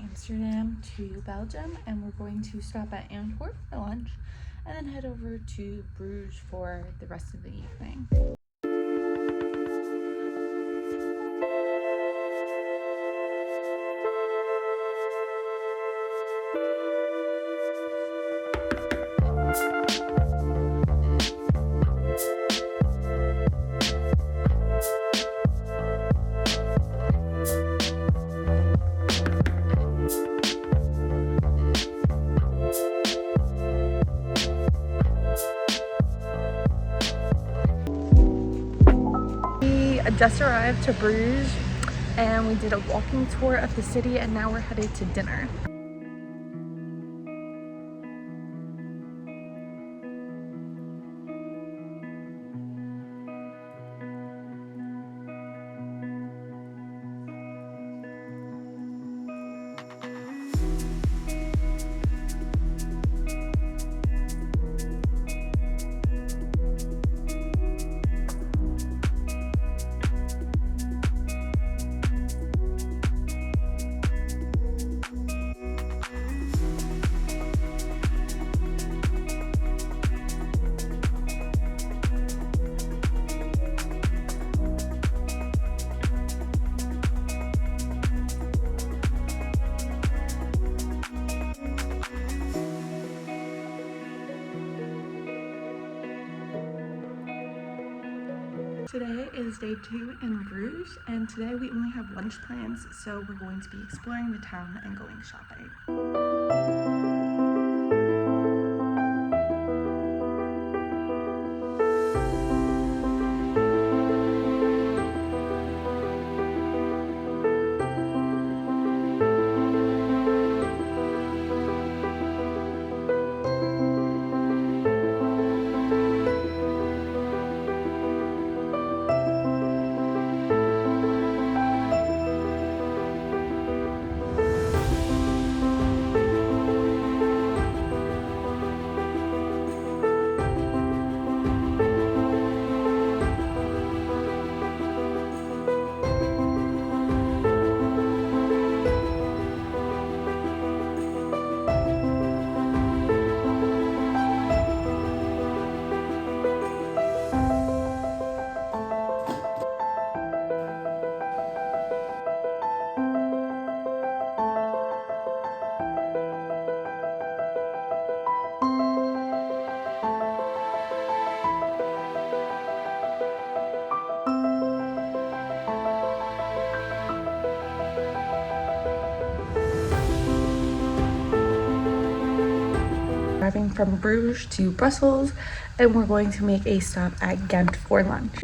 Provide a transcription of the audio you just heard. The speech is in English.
Amsterdam to Belgium, and we're going to stop at Antwerp for lunch and then head over to Bruges for the rest of the evening. Just arrived to Bruges and we did a walking tour of the city, and now we're headed to dinner. Today is day 2 in Bruges, and today we only have lunch plans, so we're going to be exploring the town and going shopping. Driving from Bruges to Brussels, and we're going to make a stop at Ghent for lunch.